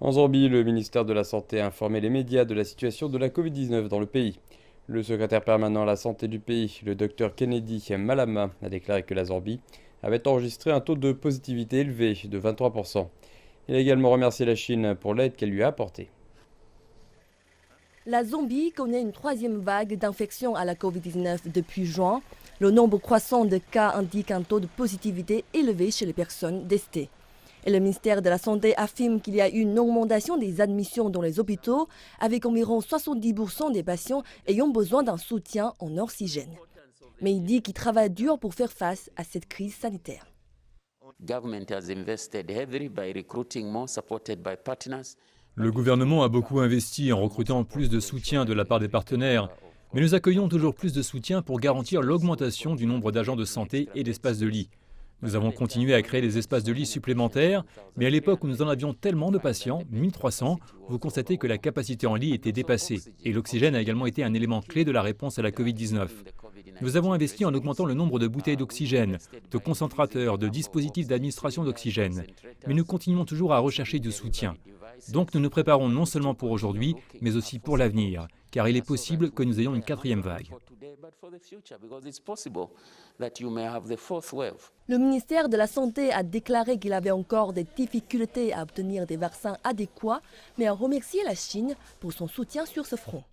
En Zambie, le ministère de la Santé a informé les médias de la situation de la Covid-19 dans le pays. Le secrétaire permanent à la santé du pays, le docteur Kennedy Malama, a déclaré que la Zambie avait enregistré un taux de positivité élevé de 23%. Il a également remercié la Chine pour l'aide qu'elle lui a apportée. La Zambie connaît une troisième vague d'infection à la Covid-19 depuis juin. Le nombre croissant de cas indique un taux de positivité élevé chez les personnes testées. Et le ministère de la Santé affirme qu'il y a eu une augmentation des admissions dans les hôpitaux, avec environ 70% des patients ayant besoin d'un soutien en oxygène. Mais il dit qu'il travaille dur pour faire face à cette crise sanitaire. Le gouvernement a beaucoup investi en recrutant plus de soutien de la part des partenaires, mais nous accueillons toujours plus de soutien pour garantir l'augmentation du nombre d'agents de santé et d'espaces de lit. Nous avons continué à créer des espaces de lit supplémentaires, mais à l'époque où nous en avions tellement de patients, 1300, vous constatez que la capacité en lit était dépassée, et l'oxygène a également été un élément clé de la réponse à la Covid-19. Nous avons investi en augmentant le nombre de bouteilles d'oxygène, de concentrateurs, de dispositifs d'administration d'oxygène, mais nous continuons toujours à rechercher du soutien. Donc nous nous préparons non seulement pour aujourd'hui, mais aussi pour l'avenir, car il est possible que nous ayons une quatrième vague. Le ministère de la Santé a déclaré qu'il avait encore des difficultés à obtenir des vaccins adéquats, mais a remercié la Chine pour son soutien sur ce front.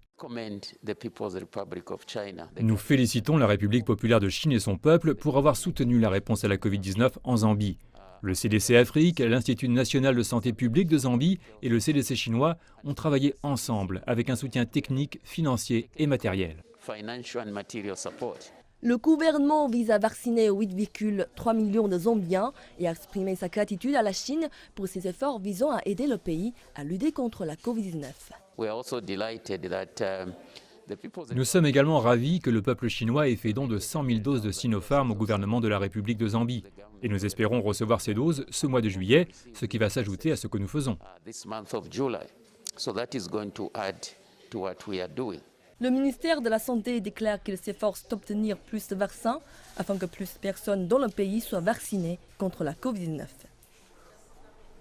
Nous félicitons la République populaire de Chine et son peuple pour avoir soutenu la réponse à la Covid-19 en Zambie. Le CDC Afrique, l'Institut national de santé publique de Zambie et le CDC chinois ont travaillé ensemble avec un soutien technique, financier et matériel. Le gouvernement vise à vacciner 8,3 millions de Zambiens et à exprimer sa gratitude à la Chine pour ses efforts visant à aider le pays à lutter contre la Covid-19. Nous sommes également ravis que le peuple chinois ait fait don de 100 000 doses de Sinopharm au gouvernement de la République de Zambie. Et nous espérons recevoir ces doses ce mois de juillet, ce qui va s'ajouter à ce que nous faisons. Le ministère de la Santé déclare qu'il s'efforce d'obtenir plus de vaccins afin que plus de personnes dans le pays soient vaccinées contre la Covid-19.